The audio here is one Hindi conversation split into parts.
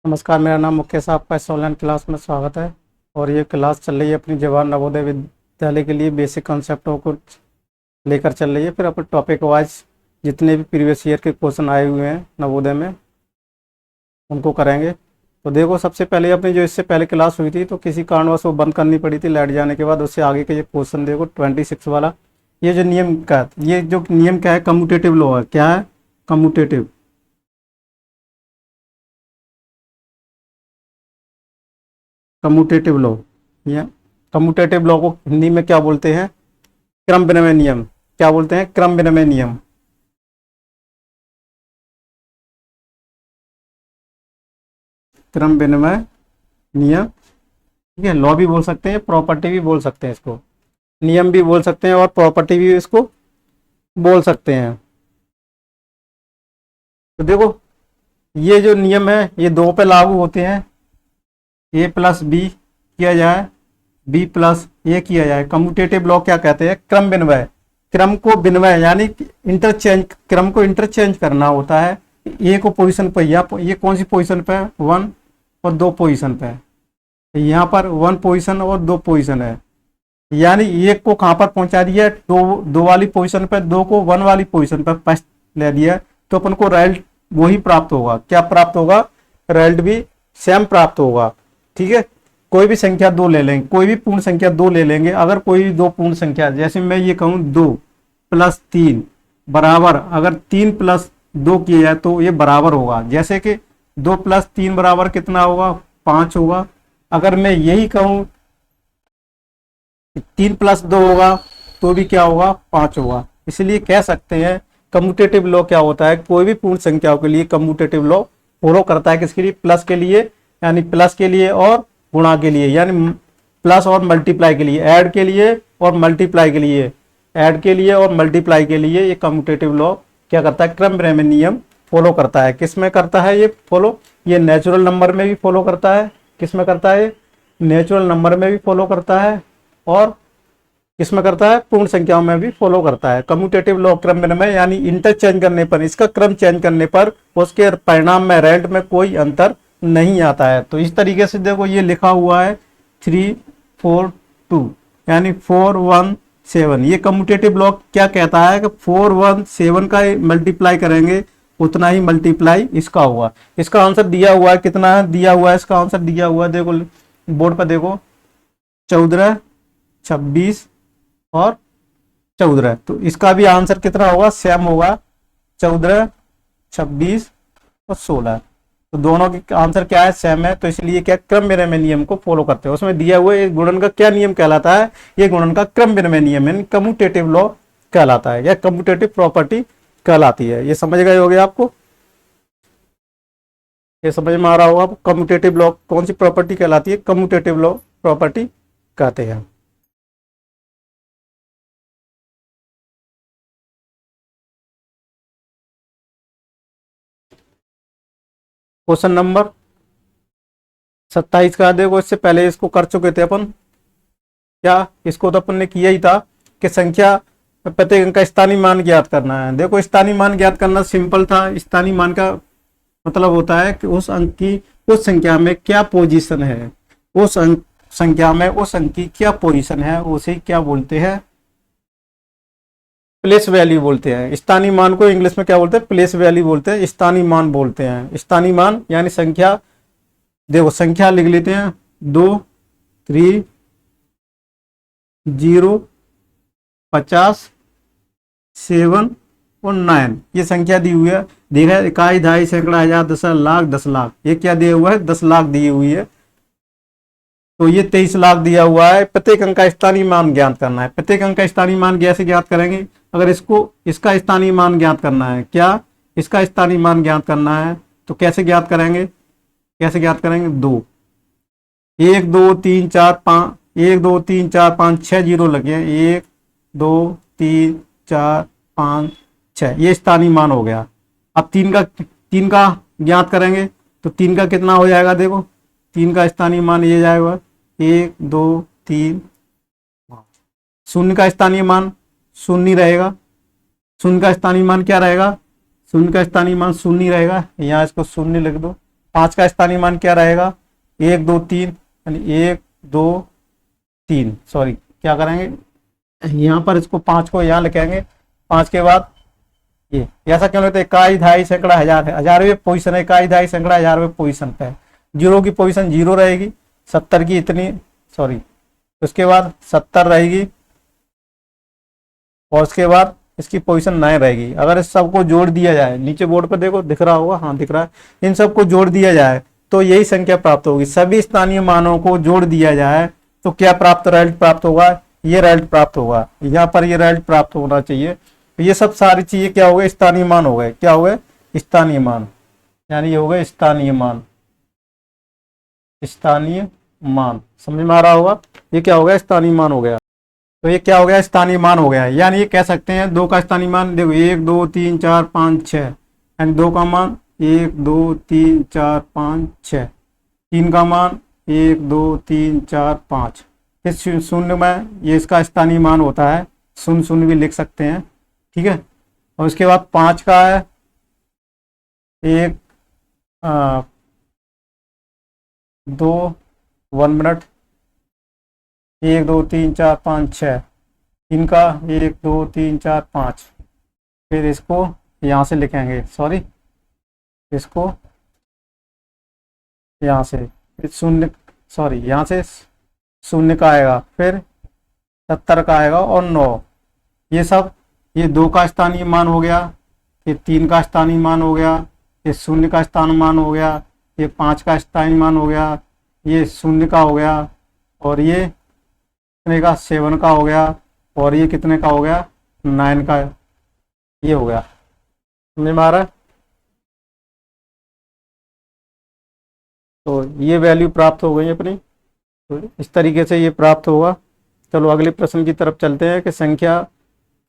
नमस्कार, मेरा नाम मुकेश, आपका इस ऑनलाइन क्लास में स्वागत है। और ये क्लास चल रही है अपनी जवाहर नवोदय विद्यालय के लिए बेसिक कॉन्सेप्टों को लेकर चल रही है। फिर अपन टॉपिक वाइज जितने भी प्रीवियस ईयर के क्वेश्चन आए हुए हैं नवोदय में उनको करेंगे। तो देखो, सबसे पहले अपनी जो इससे पहले क्लास हुई थी तो किसी कारणवश वो बंद करनी पड़ी थी लाइट जाने के बाद। उससे आगे के ये क्वेश्चन देखो 26 वाला। ये जो नियम क्या है, कम्यूटेटिव लॉ है। क्या है? Commutative commutative law. या कम्यूटेटिव लॉ को हिंदी में क्या बोलते हैं? क्रम विनिमय नियम। क्या बोलते हैं? क्रम विनिमय नियम। क्रम विनिमय नियम, ठीक है। लॉ भी बोल सकते हैं, प्रॉपर्टी भी बोल सकते हैं इसको, नियम भी बोल सकते हैं और प्रॉपर्टी भी इसको बोल सकते हैं। तो देखो, ये जो नियम है ये दो पे लागू होते हैं। ए प्लस बी किया जाए, बी प्लस ए किया जाए। कम्यूटेटिव लॉ क्या कहते हैं? क्रम विनिमय। क्रम को विनिमय यानी इंटरचेंज, क्रम को इंटरचेंज करना होता है। ए को पोजीशन पर, ये कौन सी पोजीशन पे है? 1 और 2 पोजीशन पे है। यहाँ पर 1 पोजीशन और 2 पोजीशन है, यानी एक को कहाँ पर पहुंचा दिया? दो वाली पोजीशन पर, 2 को 1 वाली पोजीशन पर फर्स्ट ले दिया। तो अपन को रिजल्ट वही प्राप्त होगा। क्या प्राप्त होगा? रिजल्ट भी सेम प्राप्त होगा, ठीक है। कोई भी संख्या 2 ले लेंगे, कोई भी पूर्ण संख्या 2 ले लेंगे। अगर कोई भी 2 पूर्ण संख्या, जैसे मैं ये कहूँ 2 प्लस 3 बराबर, अगर 3 प्लस 2 किया जाए तो ये बराबर होगा। जैसे कि 2 प्लस 3 बराबर कितना होगा? 5 होगा। अगर मैं यही कहूँ 3 प्लस 2 होगा तो भी क्या होगा? 5 होगा। इसलिए कह सकते हैं कम्यूटेटिव लॉ क्या होता है, कोई भी पूर्ण संख्याओं के लिए कम्यूटेटिव लॉ फॉलो करता है। किसके लिए? प्लस के लिए, यानी प्लस के लिए और गुणा के लिए, यानी प्लस और मल्टीप्लाई के लिए, ऐड के लिए और मल्टीप्लाई के लिए, ऐड के लिए और मल्टीप्लाई के लिए ये कम्यूटेटिव लॉ क्या करता है? क्रम विनिमय नियम फॉलो करता है। किस में करता है ये फॉलो? ये नेचुरल नंबर में भी फॉलो करता है। किस में करता है? नेचुरल नंबर में भी फॉलो करता है और किसमें करता है? पूर्ण संख्याओं में भी फॉलो करता है। कम्यूटेटिव लॉ क्रम विनिमय यानी इंटरचेंज करने पर, इसका क्रम चेंज करने पर उसके परिणाम में, रिजल्ट में कोई अंतर नहीं आता है। तो इस तरीके से देखो, ये लिखा हुआ है 3 4 2 यानी 4 1 7। ये कम्यूटेटिव लॉ क्या कहता है कि 4 1 7 का मल्टीप्लाई करेंगे उतना ही मल्टीप्लाई इसका होगा। इसका आंसर दिया हुआ है, कितना है दिया हुआ है? इसका आंसर दिया हुआ है, देखो बोर्ड पर देखो, 14 26 और 14। तो इसका भी आंसर कितना होगा? सेम होगा, 14 26 और 16। तो दोनों के आंसर क्या है? सेम है। तो इसलिए क्या क्रम विनिमय नियम को फॉलो करते हैं। उसमें दिया हुआ है गुणन का क्या नियम कहलाता है? ये गुणन का क्रम विनिमय नियम यानी कम्यूटेटिव लॉ कहलाता है, या कम्यूटेटिव प्रॉपर्टी कहलाती है। ये समझ गए होगे आपको? ये समझ में आ रहा होगा आपको? कम्यूटेटिव लॉ कौन सी प्रॉपर्टी कहलाती है? कम्यूटेटिव लॉ प्रॉपर्टी कहते हैं। क्वेश्चन नंबर 27 का देखो, इससे पहले इसको कर चुके थे अपन। क्या? इसको तो अपन ने किया ही था कि संख्या प्रत्येक अंक का स्थानीय मान ज्ञात करना है। देखो, स्थानीय मान ज्ञात करना सिंपल था। स्थानीय मान का मतलब होता है कि उस अंक की उस संख्या में क्या पोजीशन है, उस अंक संख्या में उस अंक की क्या पोजीशन है, उसे क्या बोलते हैं? प्लेस वैल्यू बोलते हैं। स्थानीय मान को इंग्लिश में क्या बोलते हैं? प्लेस वैल्यू बोलते हैं, स्थानीय मान बोलते हैं। स्थानीय मान यानी संख्या, देखो संख्या लिख लेते हैं, 2 3 0 50 7 और 9। ये संख्या दी हुई है। देखा, इकाई, ढाई, सैकड़ा, हजार, दशक, लाख, 10 लाख। ये क्या दिया हुआ है? 10 लाख दी हुई है। तो ये 23 लाख दिया हुआ है। प्रत्येक अंक का स्थानीय मान ज्ञात करना है। प्रत्येक अंक का स्थानीय मान कैसे ज्ञात करेंगे? अगर इसका स्थानीय मान ज्ञात करना है, क्या इसका स्थानीय मान ज्ञात करना है तो कैसे ज्ञात करेंगे? कैसे ज्ञात करेंगे? 2 1 2 3 4 5 1 2 3 4 5 6 जीरो लगे, 1 2 3 4 5 6। ये स्थानीय मान हो गया। अब 3 का ज्ञात करेंगे तो 3 का कितना हो जाएगा? देखो 3 का स्थानीय मान ये जाएगा 1 2 3 5। शून्य का स्थानीय मान शून्य रहेगा। शून्य का स्थानीय मान क्या रहेगा? शून्य का स्थानीय मान शून्य रहेगा। यहाँ इसको शून्य लिख दो। 5 का स्थानीय मान क्या रहेगा, 1 2 3, यानी 1 2 3, सॉरी क्या करेंगे यहाँ पर इसको 5 को यहाँ लिखेंगे, 5 के बाद ये ऐसा क्यों लेते हैं, इकाई दहाई सैकड़ा हजार है, हजारवें पोजीशन है, इकाई दहाई सैकड़ा हजारवें पोजीशन पे है, 0 की पोजीशन 0 रहेगी, 70 की इतनी, सॉरी उसके बाद 70 रहेगी और उसके बाद इसकी पोजीशन 9 रहेगी। अगर इस सबको जोड़ दिया जाए, नीचे बोर्ड पर देखो दिख रहा होगा, हाँ दिख रहा है, इन सबको जोड़ दिया जाए तो यही संख्या प्राप्त होगी। सभी स्थानीय मानों को जोड़ दिया जाए तो क्या प्राप्त रिजल्ट प्राप्त होगा, ये रिजल्ट प्राप्त होगा, यहाँ पर ये रिजल्ट प्राप्त होना चाहिए। तो ये सब सारी चीजें क्या हो गए, स्थानीय मान हो गए, क्या हो गए स्थानीय मान, यानी ये हो गए स्थानीय मान, स्थानीय मान, समझ में आ रहा होगा, ये क्या हो गया स्थानीय मान हो गया। तो ये क्या हो गया स्थानीय मान हो गया, यानी ये कह सकते हैं 2 का स्थानीय मान देखो 1 2 3 4 5 6, यानी 2 का मान 1 2 3 4 5 6, 3 का मान 1 2 3 4 5, फिर शून्य में ये इसका स्थानीय मान होता है, शून्य शून्य भी लिख सकते हैं, ठीक है। और उसके बाद 5 का है 1 2 1 मिनट 1 2 3 4 5 6, इनका 1 2 3 4 5, फिर इसको यहाँ से लिखेंगे, सॉरी इसको यहाँ से, फिर शून्य, सॉरी यहाँ से शून्य का आएगा, फिर 70 का आएगा और 9, ये सब, ये 2 का स्थानीय मान हो गया, ये 3 का स्थानीय मान हो गया, ये शून्य का स्थानीय मान हो गया, ये 5 का स्थानीय मान हो गया, ये शून्य का हो गया, और ये कितने का 7 का हो गया, और ये कितने का हो गया 9 का, ये हो गया, समझ में आ रहा है। तो ये वैल्यू प्राप्त हो गई अपनी, तो इस तरीके से ये प्राप्त होगा। चलो अगले प्रश्न की तरफ चलते हैं कि संख्या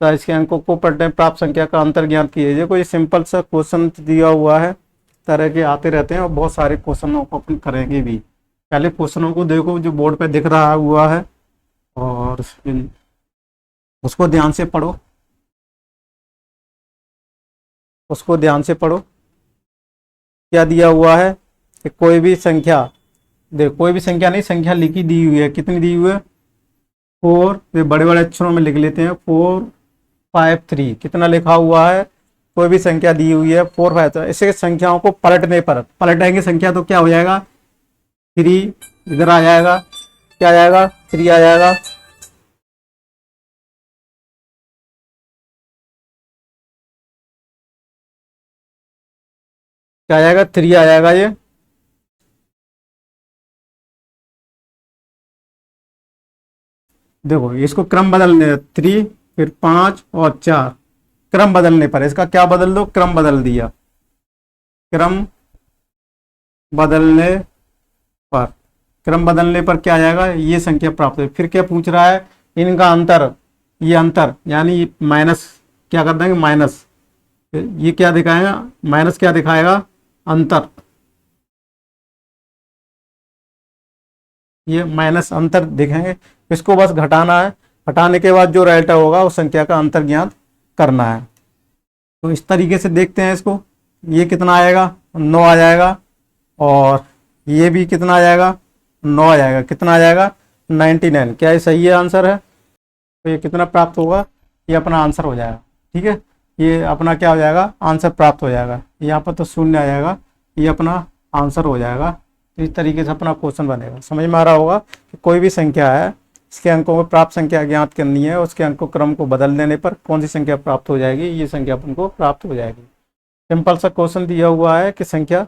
इसके अंकों को पढ़ने प्राप्त संख्या का अंतर ज्ञात कीजिए। कोई सिंपल सा क्वेश्चन दिया हुआ है, तरह के आते रहते हैं और बहुत सारे क्वेश्चनों को अपन करेंगे भी। पहले क्वेश्चनों को देखो जो बोर्ड पे दिख रहा हुआ है और उसको ध्यान से पढ़ो, उसको ध्यान से पढ़ो। क्या दिया हुआ है कि कोई भी संख्या, देखो कोई भी संख्या नहीं, संख्या लिखी दी हुई है, कितनी दी हुई है 4, वे बड़े बड़े अक्षरों में लिख लेते हैं 4 5 3, कितना लिखा हुआ है, कोई भी संख्या दी हुई है 4 5 3, ऐसे संख्याओं को पलटने पर, पलटाएंगे संख्या तो क्या हो जाएगा 3, इधर आ जाएगा, क्या आ जाएगा 3 आ जाएगा, क्या आ जाएगा 3 आ जाएगा, ये देखो इसको क्रम बदलने 3 फिर 5 और 4, क्रम बदलने पर इसका क्या बदल दो, क्रम बदल दिया, क्रम बदलने पर, क्रम बदलने पर क्या आ जाएगा ये संख्या प्राप्त है। फिर क्या पूछ रहा है इनका अंतर, ये अंतर यानी माइनस, क्या कर देंगे माइनस, ये क्या दिखाएगा माइनस, क्या दिखाएगा अंतर, ये माइनस अंतर दिखेंगे, इसको बस घटाना है, घटाने के बाद जो रिजल्ट होगा उस संख्या का अंतर ज्ञात करना है। तो इस तरीके से देखते हैं इसको, ये कितना आएगा 9 आ जाएगा, और ये भी कितना आ जाएगा 9 आ जाएगा, कितना आ जाएगा 99, क्या ये सही है आंसर है। तो ये कितना प्राप्त होगा, ये अपना आंसर हो जाएगा, ठीक है, ये अपना क्या हो जाएगा आंसर प्राप्त हो जाएगा, यहाँ पर तो शून्य आ जाएगा, ये अपना आंसर हो जाएगा। तो इस तरीके से अपना क्वेश्चन बनेगा। समझ में आ रहा होगा कि कोई भी संख्या है, इसके अंकों में प्राप्त संख्या ज्ञात करनी है, उसके अंकों क्रम को बदल देने पर कौन सी संख्या प्राप्त हो जाएगी, ये संख्या अपन को प्राप्त हो जाएगी। सिंपल सा क्वेश्चन दिया हुआ है कि संख्या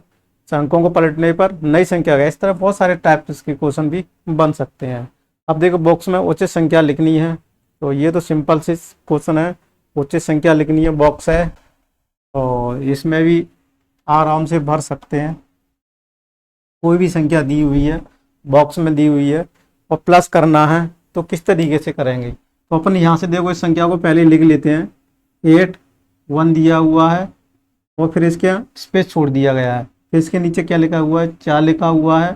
अंकों को पलटने पर नई संख्या है। इस तरह बहुत सारे टाइप्स के क्वेश्चन भी बन सकते हैं। अब देखो बॉक्स में उचित संख्या लिखनी है, तो ये तो सिंपल से क्वेश्चन है, उचित संख्या लिखनी है, बॉक्स है और इसमें भी आराम से भर सकते हैं। कोई भी संख्या दी हुई है, बॉक्स में दी हुई है और प्लस करना है तो किस तरीके से करेंगे, तो अपन यहाँ से देखो इस संख्या को पहले लिख लेते हैं। 8 1 दिया हुआ है और फिर इसके स्पेस छोड़ दिया गया है, फिर इसके नीचे क्या लिखा हुआ है 4 लिखा हुआ है,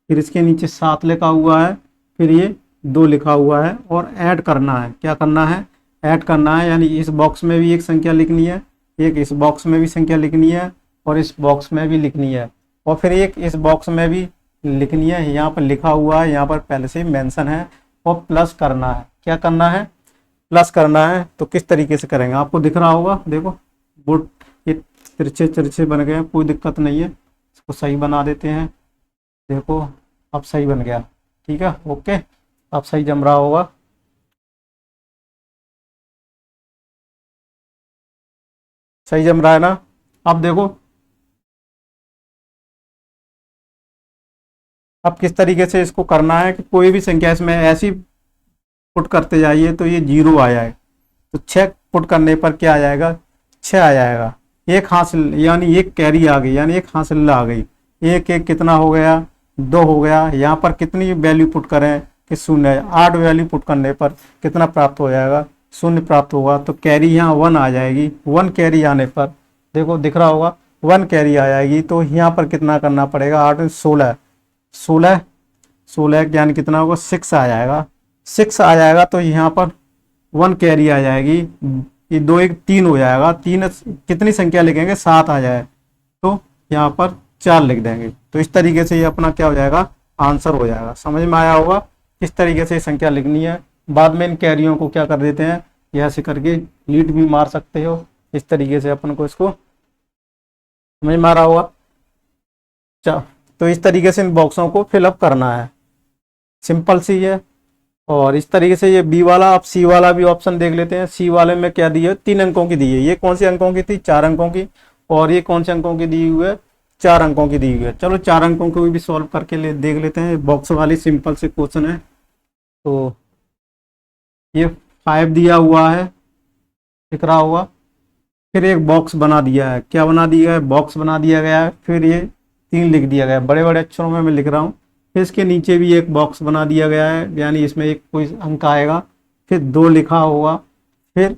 फिर इसके नीचे 7 लिखा हुआ है, फिर ये 2 लिखा हुआ है और ऐड करना है। क्या करना है, ऐड करना है, यानी इस बॉक्स में भी एक संख्या लिखनी है, एक इस बॉक्स में भी संख्या लिखनी है और इस बॉक्स में भी लिखनी है। और फिर एक इस बॉक्स में भी लिखनी है, यहाँ पर लिखा हुआ है, यहाँ पर पहले से मेंशन है, और प्लस करना है। क्या करना है? प्लस करना है। तो किस तरीके से करेंगे आपको दिख रहा होगा, देखो बोर्ड ये तिरछे तिरछे बन गए हैं, कोई दिक्कत नहीं है, इसको सही बना देते हैं। देखो अब सही बन गया, ठीक है, ओके, अब सही जम रहा होगा। सही जम रहा है ना? अब देखो अब किस तरीके से इसको करना है कि कोई भी संख्या इसमें ऐसी पुट करते जाइए तो ये 0 आ जाए। तो 6 पुट करने पर क्या आ जाएगा? 6 आ जाएगा। एक हासिल यानी एक कैरी आ गई, यानी एक हासिल आ गई। एक एक कितना हो गया? 2 हो गया। यहाँ पर कितनी वैल्यू पुट करें कि 0, 8 वैल्यू पुट करने पर कितना प्राप्त हो जाएगा? 0 प्राप्त होगा। तो कैरी यहाँ 1 आ जाएगी। 1 कैरी आने पर देखो दिख रहा होगा 1 कैरी आ जाएगी। तो यहाँ पर कितना करना पड़ेगा? 8 में 16, 16 यानी कितना होगा? 6 आ जाएगा। 6 आ जाएगा तो यहाँ पर 1 कैरी आ जाएगी। ये 2 1 3 हो जाएगा। 3 कितनी संख्या लिखेंगे? 7 आ जाए तो यहाँ पर 4 लिख देंगे। तो इस तरीके से ये अपना क्या हो जाएगा? आंसर हो जाएगा। समझ में आया होगा किस तरीके से संख्या लिखनी है। बाद में इन कैरियों को क्या कर देते हैं, यह ऐसे करके लीड भी मार सकते हो। इस तरीके से अपन को इसको समझ में आ रहा होगा। तो इस तरीके से इन बॉक्सों को फिलअप करना है, सिंपल सी है। और इस तरीके से ये बी वाला, आप सी वाला भी ऑप्शन देख लेते हैं। सी वाले में क्या दी है? 3 अंकों की दी है। ये कौन से अंकों की थी? 4 अंकों की। और ये कौन से अंकों की दी हुई है? 4 अंकों की दी हुई है। चलो 4 अंकों को भी सॉल्व करके देख लेते हैं। बॉक्स वाली सिंपल से क्वेश्चन है। तो ये 5 दिया हुआ है, दिख रहा होगा। फिर एक बॉक्स बना दिया है। क्या बना दिया है? बॉक्स बना दिया गया है। फिर ये 3 लिख दिया गया है, बड़े बड़े अक्षरों में मैं लिख रहा हूँ। फिर इसके नीचे भी एक बॉक्स बना दिया गया है, यानी इसमें एक कोई अंक आएगा। फिर 2 लिखा होगा, फिर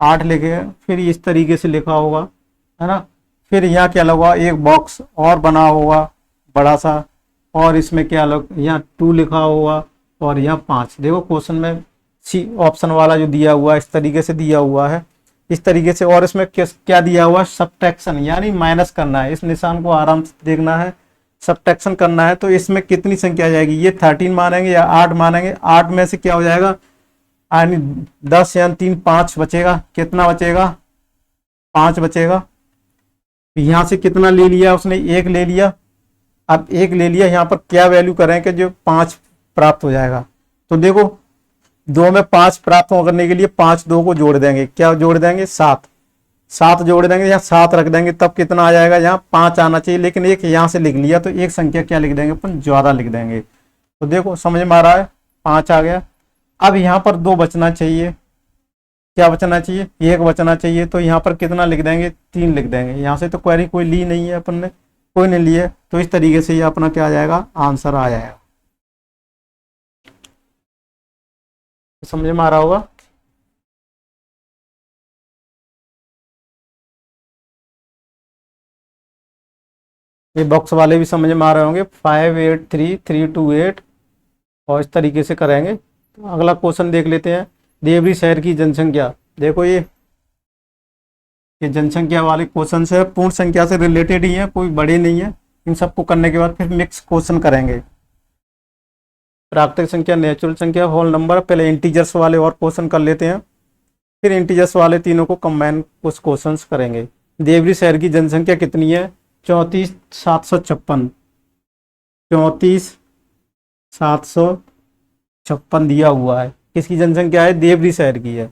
8 लिखेगा, फिर इस तरीके से लिखा होगा, है ना। फिर यहाँ क्या लगा? एक बॉक्स और बना होगा बड़ा सा, और इसमें क्या यहाँ 2 लिखा होगा, और यहाँ 5। देखो क्वेश्चन में सी ऑप्शन वाला जो दिया हुआ है इस तरीके से दिया हुआ है, इस तरीके से। और इसमें क्या दिया हुआ है? सब्ट्रैक्शन, यानी माइनस करना है। इस निशान को आराम से देखना है, सब्ट्रैक्शन करना है। तो इसमें कितनी संख्या आ जाएगी? ये 13 मानेंगे या 8 मानेंगे? 8 में से क्या हो जाएगा? यानी 10 यानी 3 5 बचेगा। कितना बचेगा? 5 बचेगा। यहाँ से कितना ले लिया उसने? 1 ले लिया। अब 1 ले लिया, यहाँ पर क्या वैल्यू करेंगे जो 5 प्राप्त हो जाएगा? तो देखो 2 में 5 प्राप्त करने के लिए 5 2 को जोड़ देंगे। क्या जोड़ देंगे? 7 7 जोड़ देंगे, यहाँ 7 रख देंगे, तब कितना आ जाएगा? यहाँ 5 आना चाहिए, लेकिन एक यहाँ से लिख लिया तो एक संख्या क्या लिख देंगे अपन? ज्यादा लिख देंगे। तो देखो समझ में आ रहा है, 5 आ गया। अब यहाँ पर 2 बचना चाहिए। क्या बचना चाहिए? 1 बचना चाहिए। तो यहाँ पर कितना लिख देंगे? 3 लिख देंगे। यहाँ से तो क्वेरी कोई ली नहीं है अपन ने, कोई नहीं लिए। तो इस तरीके से ये अपना क्या आ जाएगा? आंसर आ जाएगा। समझ में आ रहा होगा। ये बॉक्स वाले भी समझ में आ रहे होंगे। 5 8 3 3 2 8, और इस तरीके से करेंगे। तो अगला क्वेश्चन देख लेते हैं। देवरी शहर की जनसंख्या। देखो ये जनसंख्या वाले क्वेश्चन से पूर्ण संख्या से रिलेटेड ही है, कोई बड़े नहीं है। इन सबको करने के बाद फिर मिक्स क्वेश्चन करेंगे। प्राकृतिक संख्या, नेचुरल संख्या, होल नंबर। पहले इंटीजर्स वाले और क्वेश्चन कर लेते हैं, फिर इंटीजर्स वाले तीनों को कंबाइन कुछ क्वेश्चंस करेंगे। देवरी शहर की जनसंख्या कितनी है? 34,756। 34,756 दिया हुआ है। किसकी जनसंख्या है? देवरी शहर की है।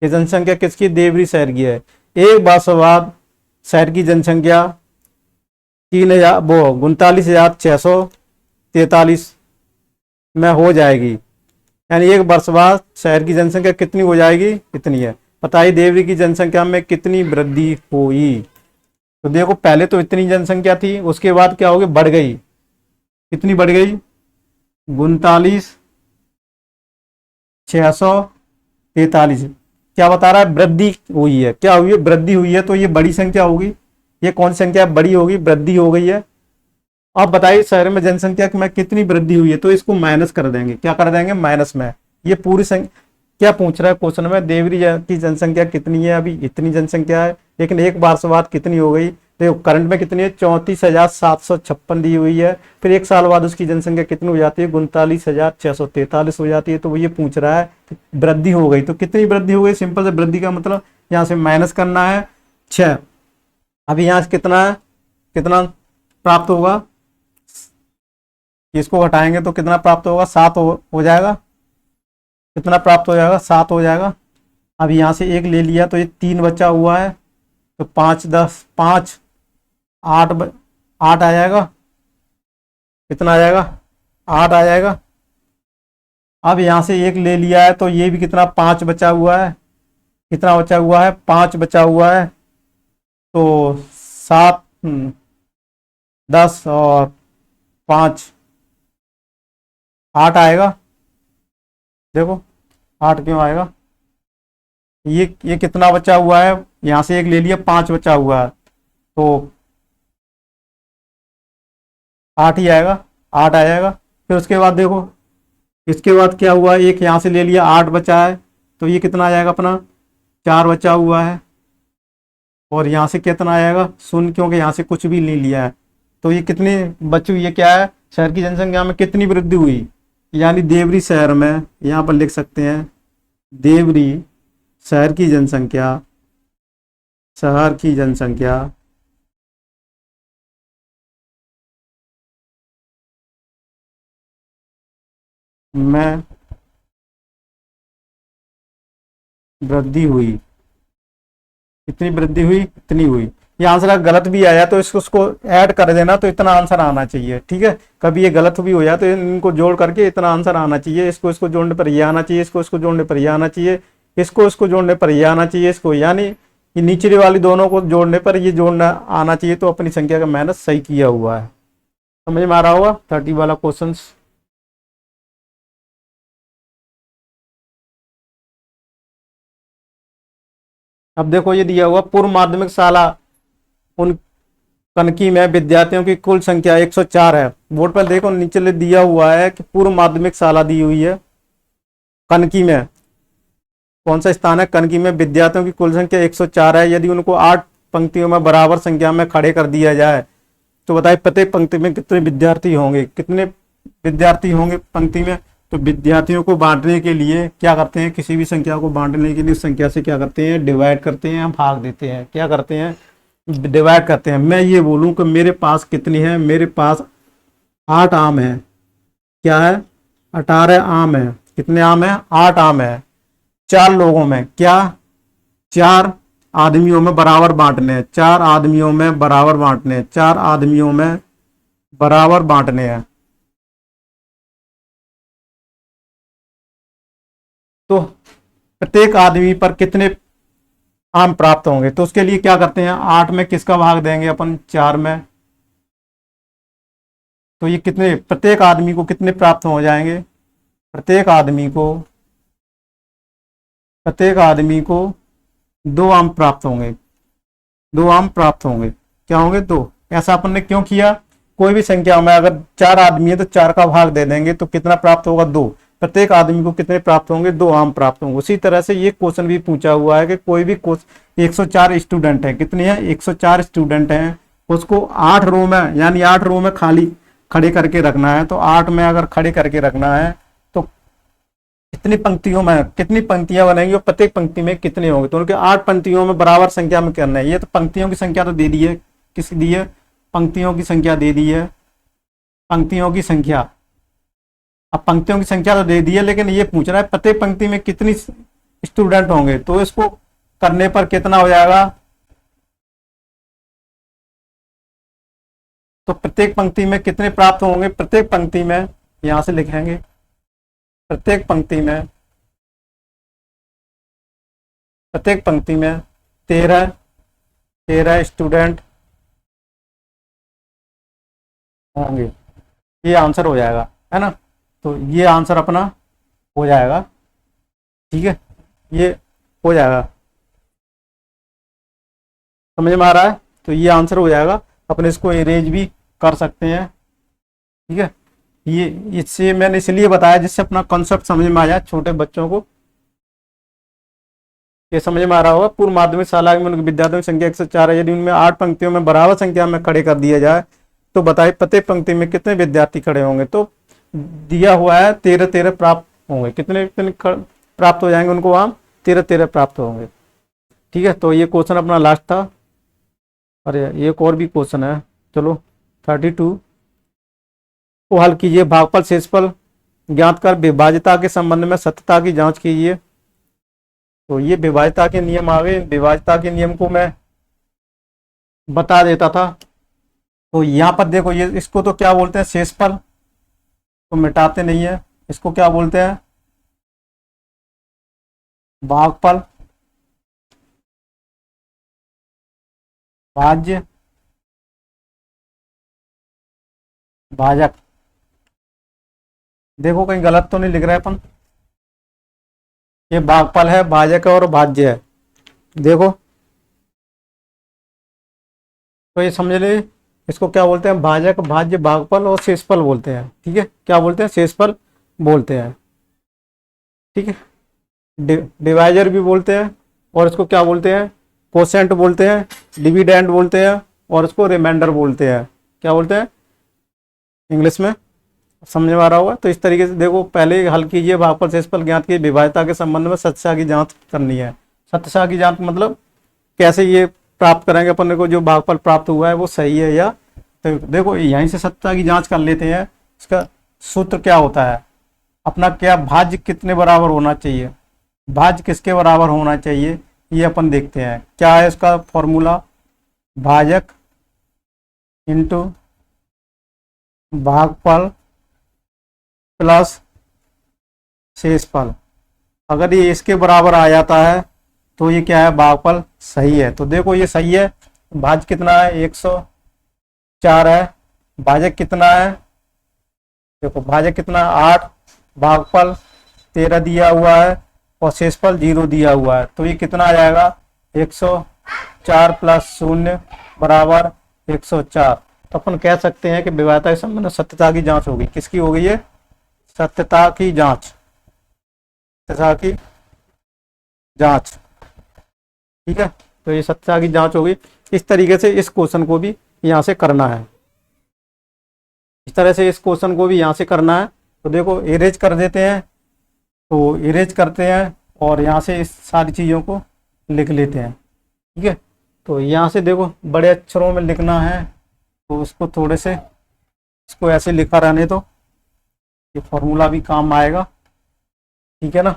ये जनसंख्या किसकी? देवरी शहर की है। एक वर्ष बाद शहर की जनसंख्या 39,643 में हो जाएगी। यानी एक वर्ष बाद शहर की जनसंख्या कितनी हो जाएगी? इतनी है। बताइए देवरी की जनसंख्या में कितनी वृद्धि हुई? तो देखो पहले तो इतनी जनसंख्या थी, उसके बाद क्या होगी? बढ़ गई। कितनी बढ़ गई? 39,643। क्या बता रहा है? वृद्धि हुई है। क्या हुई है? वृद्धि हुई है। तो ये बड़ी संख्या होगी। ये कौन सी संख्या बड़ी होगी? वृद्धि हो गई है। अब बताइए शहर में जनसंख्या में कितनी वृद्धि हुई है? तो इसको माइनस कर देंगे। क्या कर देंगे? माइनस में। ये पूरी संख्या क्या पूछ रहा है क्वेश्चन में? देवरी की जनसंख्या कितनी है? अभी इतनी जनसंख्या है, लेकिन एक वर्ष बाद कितनी हो गई? देखो करंट में कितनी है, 34,756 दी हुई है। फिर 1 साल बाद उसकी जनसंख्या कितनी हो जाती है, 39,643 हो जाती है। तो वो ये पूछ रहा है कि वृद्धि हो गई तो कितनी वृद्धि हो गई। सिंपल से वृद्धि का मतलब यहाँ से माइनस करना है 6। अभी यहाँ से कितना है, कितना प्राप्त होगा, इसको घटाएंगे तो कितना प्राप्त होगा, 7 हो जाएगा। कितना प्राप्त हो जाएगा, 7 हो जाएगा। अब यहाँ से 1 ले लिया तो ये 3 बचा हुआ है, तो 5 10 5 8 8 आ जाएगा। कितना आ जाएगा, 8 आ जाएगा। अब यहाँ से 1 ले लिया है तो ये भी कितना, 5 बचा हुआ है। कितना बचा हुआ है, 5 बचा हुआ है। तो 7 10 और 5 8 आएगा। देखो 8 क्यों आएगा, ये कितना बचा हुआ है, यहाँ से 1 ले लिया, 5 बचा हुआ है, तो 8 ही आएगा, 8 आ जाएगा। फिर उसके बाद देखो इसके बाद क्या हुआ, एक यहाँ से ले लिया, 8 बचा है, तो ये कितना आ जाएगा अपना, 4 बचा हुआ है। और यहाँ से कितना आएगा, शून्य, क्योंकि यहाँ से कुछ भी नहीं लिया है। तो ये कितनी बची हुई है, क्या है, शहर की जनसंख्या में कितनी वृद्धि हुई, यानी देवरी शहर में, यहाँ पर लिख सकते हैं देवरी शहर की जनसंख्या, शहर की जनसंख्या में वृद्धि हुई। कितनी वृद्धि हुई, इतनी हुई। ये आंसर अगर गलत भी आया तो उसको ऐड कर देना, तो इतना आंसर आना चाहिए, ठीक है। कभी ये गलत भी हो जाए तो इनको जोड़ करके इतना आंसर आना चाहिए। इसको जोड़ने पर ये आना चाहिए, इसको जोड़ने पर ये आना चाहिए, इसको जोड़ने पर ये आना चाहिए, इसको, यानी ये नीचे वाली दोनों को जोड़ने पर ये जोड़ना आना चाहिए। तो अपनी संख्या का मेहनत सही किया हुआ है। समझ में आ रहा होगा 30 वाला क्वेश्चन। अब देखो ये दिया हुआ पूर्व माध्यमिक शाला उन कनकी में विद्यार्थियों की कुल संख्या 104 है। बोर्ड पर देखो नीचे दिया हुआ है कि पूर्व माध्यमिक शाला दी हुई है कनकी में, कौन सा स्थान है, कनकी में विद्यार्थियों की कुल संख्या 104 है। यदि उनको 8 पंक्तियों में बराबर संख्या में खड़े कर दिया जाए तो बताइए प्रत्येक पंक्ति में कितने विद्यार्थी होंगे, कितने विद्यार्थी होंगे पंक्ति में। तो विद्यार्थियों को बांटने के लिए क्या करते हैं, किसी भी संख्या को बांटने के लिए उस संख्या से क्या करते हैं, डिवाइड करते हैं, भाग देते हैं। क्या करते हैं, डिवाइड करते हैं। मैं ये बोलूं कि मेरे पास कितनी है, मेरे पास 8 आम है, क्या है, 18 आम है। कितने आम है, 8 आम है। 4 लोगों में, क्या, 4 आदमियों में बराबर बांटने हैं, 4 आदमियों में बराबर बांटने हैं, 4 आदमियों में बराबर बांटने हैं। तो प्रत्येक आदमी पर कितने आम प्राप्त होंगे। तो उसके लिए क्या करते हैं, 8 में किसका भाग देंगे अपन, 4 में। तो ये कितने, प्रत्येक आदमी को कितने प्राप्त हो जाएंगे, प्रत्येक आदमी को 2 आम प्राप्त होंगे, 2 आम प्राप्त होंगे। क्या होंगे, 2। ऐसा अपन ने क्यों किया, कोई भी संख्या में अगर 4 आदमी है तो 4 का भाग दे देंगे तो कितना प्राप्त होगा, 2। प्रत्येक आदमी को कितने प्राप्त होंगे, 2 आम प्राप्त होंगे। उसी तरह से ये क्वेश्चन भी पूछा हुआ है कि कोई भी 104 स्टूडेंट है, कितने हैं, 104 स्टूडेंट हैं, उसको 8 रो में, यानी 8 रो में खाली खड़े करके रखना है। तो 8 में अगर खड़े करके रखना है तो कितनी पंक्तियों में, कितनी पंक्तियां बनेंगी और प्रत्येक पंक्ति में कितने होंगे। तो उनके 8 पंक्तियों में बराबर संख्या में करना है। ये तो पंक्तियों की संख्या तो दे दी है, किसकी दी है, पंक्तियों की संख्या दे दी है, पंक्तियों की संख्या। अब पंक्तियों की संख्या तो दे दी है, लेकिन ये पूछ रहा है प्रत्येक पंक्ति में कितनी स्टूडेंट होंगे। तो इसको करने पर कितना हो जाएगा, तो प्रत्येक पंक्ति में कितने प्राप्त होंगे, प्रत्येक पंक्ति में, यहां से लिखेंगे प्रत्येक पंक्ति में, प्रत्येक पंक्ति में 13 स्टूडेंट होंगे। ये आंसर हो जाएगा, है ना। तो ये आंसर अपना हो जाएगा, ठीक है, ये हो जाएगा। समझ में आ रहा है, तो ये आंसर हो जाएगा। अपने इसको इरेज भी कर सकते हैं, ठीक है। ये इससे मैंने इसलिए बताया जिससे अपना कॉन्सेप्ट समझ में आ जाए छोटे बच्चों को। ये समझ में आ रहा होगा। पूर्व माध्यमिक शाला में उनके विद्यार्थियों की संख्या 104 है। यदि उनमें 8 पंक्तियों में बराबर संख्या में खड़े कर दिया जाए तो बताइए प्रत्येक पंक्ति में कितने विद्यार्थी खड़े होंगे। तो दिया हुआ है 13-13 प्राप्त होंगे। कितने कितने प्राप्त हो जाएंगे उनको, वहां 13-13 प्राप्त होंगे। ठीक है, तो ये क्वेश्चन अपना लास्ट था। अरे एक और भी क्वेश्चन है, चलो 32 को हल कीजिए। भागफल शेषफल ज्ञात कर विभाज्यता के संबंध में सत्यता की जांच कीजिए। तो ये विभाज्यता के नियम आ गए। विभाज्यता के नियम को मैं बता देता था। तो यहाँ पर देखो, ये इसको तो क्या बोलते हैं, शेषफल, तो मिटाते नहीं है। इसको क्या बोलते हैं, भागफल, भाज्य, भाजक। देखो कहीं गलत तो नहीं लिख रहे अपन। ये भागफल है, भाजक है और भाज्य है। देखो तो ये समझ ले, इसको क्या बोलते हैं, भाजक, भाज्य, भागफल और शेषफल बोलते हैं। ठीक है, क्या बोलते हैं, शेषफल बोलते हैं। ठीक है, डिवाइजर भी बोलते हैं, और इसको क्या बोलते हैं, कोसेंट बोलते हैं, डिविडेंड बोलते हैं, और इसको रिमाइंडर बोलते हैं। क्या बोलते हैं इंग्लिश में, समझ में आ रहा होगा। तो इस तरीके से देखो, पहले हल कीजिए भागफल शेषफल ज्ञात की विभाज्यता के संबंध में सत्यता की जांच करनी है। सत्यता की जांच मतलब कैसे ये प्राप्त करेंगे अपन को, जो भागफल प्राप्त हुआ है वो सही है या। तो देखो यहीं से सत्यता की जांच कर लेते हैं। इसका सूत्र क्या होता है अपना, क्या भाज्य कितने बराबर होना चाहिए, भाज्य किसके बराबर होना चाहिए, ये अपन देखते हैं। क्या है इसका फॉर्मूला, भाजक इंटू भागफल प्लस शेषफल। अगर ये इसके बराबर आ जाता है तो ये क्या है, भागफल सही है। तो देखो ये सही है। भाज्य कितना है, 104 है। भाजक कितना है, देखो भाजक कितना है 8, भागफल 13 दिया हुआ है और शेषफल 0 दिया हुआ है। तो ये कितना आ जाएगा, 104 प्लस 0 बराबर 104। तो अपन कह सकते हैं कि विभाज्यता के संबंध में सत्यता की जांच होगी। किसकी हो गई है, सत्यता की जांच, सत्यता की जांच। ठीक है, तो ये सत्यता की जांच होगी। इस तरीके से इस क्वेश्चन को भी यहां से करना है, इस तरह से इस क्वेश्चन को भी यहां से करना है। तो देखो इरेज कर देते हैं, तो इरेज करते हैं और यहां से इस सारी चीजों को लिख लेते हैं। ठीक है, तो यहां से देखो बड़े अक्षरों में लिखना है, तो उसको थोड़े से इसको ऐसे लिखा रहने दो, ये फॉर्मूला भी काम आएगा। ठीक है ना,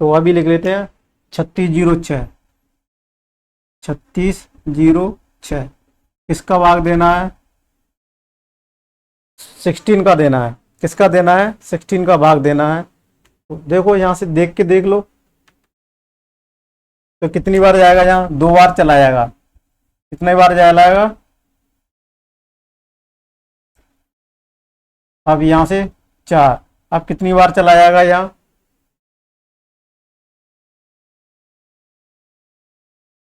तो अभी लिख लेते हैं 3606, 3606। किसका भाग देना है, 16 का देना है। किसका देना है, 16 का भाग देना है। तो देखो यहां से देख के देख लो, तो कितनी बार जाएगा, यहाँ 2 बार चला जाएगा। कितने बार जाएगा, अब यहां से 4। अब कितनी बार चला जाएगा, यहाँ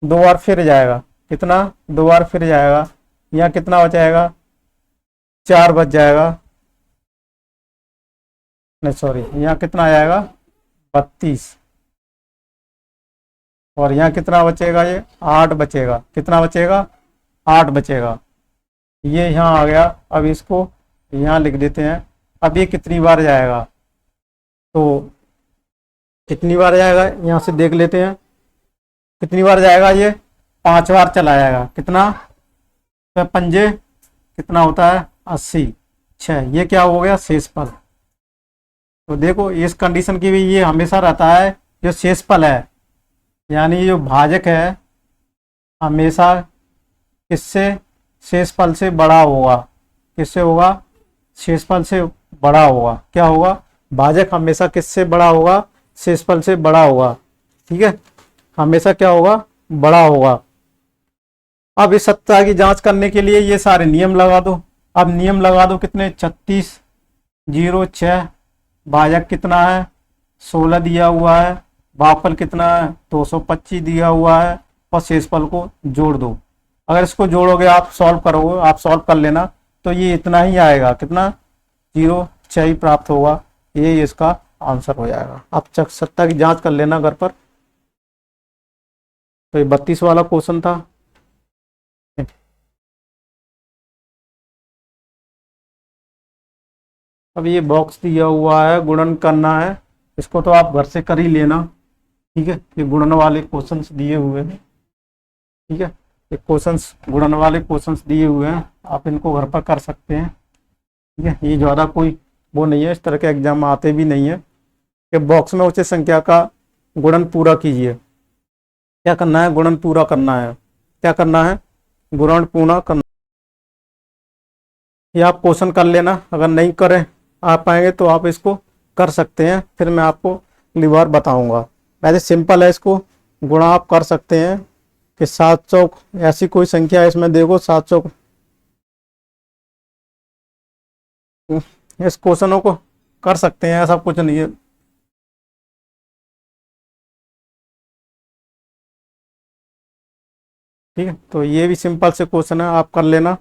2 बार फिर जाएगा। कितना, 2 बार फिर जाएगा। यहाँ कितना बचाएगा, 4 बच जाएगा। नहीं सॉरी, यहाँ कितना आ जाएगा 32। और यहाँ कितना बचेगा, ये 8 बचेगा। कितना बचेगा, 8 बचेगा। ये यहाँ आ गया। अब इसको यहाँ लिख देते हैं। अब ये कितनी बार जाएगा, तो कितनी बार जाएगा यहाँ से देख लेते हैं। कितनी बार जाएगा, ये 5 बार चला जाएगा। कितना, तो पंजे कितना होता है 80, 6। ये क्या हो गया, शेषफल। तो देखो इस कंडीशन की भी ये हमेशा रहता है, जो शेषफल है यानी जो भाजक है हमेशा किससे, शेषफल से बड़ा होगा। किससे होगा, शेषफल से बड़ा होगा। क्या होगा, भाजक हमेशा किससे बड़ा होगा, शेषफल से बड़ा होगा। ठीक है, हमेशा क्या होगा, बड़ा होगा। अब इस सत्यता की जांच करने के लिए ये सारे नियम लगा दो। अब नियम लगा दो कितने, 3606। भाजक कितना है, 16 दिया हुआ है। भागफल कितना है, 225 दिया हुआ है। और शेषफल को जोड़ दो। अगर इसको जोड़ोगे, आप सॉल्व करोगे, आप सॉल्व कर लेना, तो ये इतना ही आएगा। कितना, 0,6 ही प्राप्त होगा। ये इसका आंसर हो जाएगा। आप सत्यता की जांच कर लेना घर पर। तो ये 32 वाला क्वेश्चन था। अब ये बॉक्स दिया हुआ है, गुणन करना है, इसको तो आप घर से कर ही लेना। ठीक है, ये गुणन वाले क्वेश्चंस दिए हुए हैं। ठीक है, ये क्वेश्चंस गुणन वाले क्वेश्चंस दिए हुए हैं, आप इनको घर पर कर सकते हैं। ठीक है, ये ज़्यादा कोई वो नहीं है, इस तरह के एग्जाम आते भी नहीं है कि बॉक्स में उचित संख्या का गुणन पूरा कीजिए। क्या करना है? गुणन पूरा करना है। क्या करना है? गुणन पूरा करना। ये आप क्वेश्चन कर लेना, अगर नहीं करें आ पाएंगे तो आप इसको कर सकते हैं, फिर मैं आपको अगली बार बताऊंगा। वैसे सिंपल है, इसको गुणा आप कर सकते हैं कि 7 चौक ऐसी कोई संख्या है, इसमें देखो 7 चौक, इस क्वेश्चनों को कर सकते हैं, ऐसा कुछ नहीं है। ठीक है, तो ये भी सिंपल से क्वेश्चन है, आप कर लेना।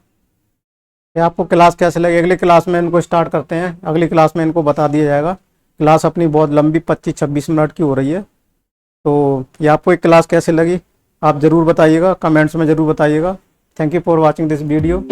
ये आपको क्लास कैसे लगे, अगली क्लास में इनको स्टार्ट करते हैं, अगली क्लास में इनको बता दिया जाएगा। क्लास अपनी बहुत लंबी 25-26 मिनट की हो रही है। तो ये आपको एक क्लास कैसे लगी आप ज़रूर बताइएगा, कमेंट्स में ज़रूर बताइएगा। Thank you for watching this video.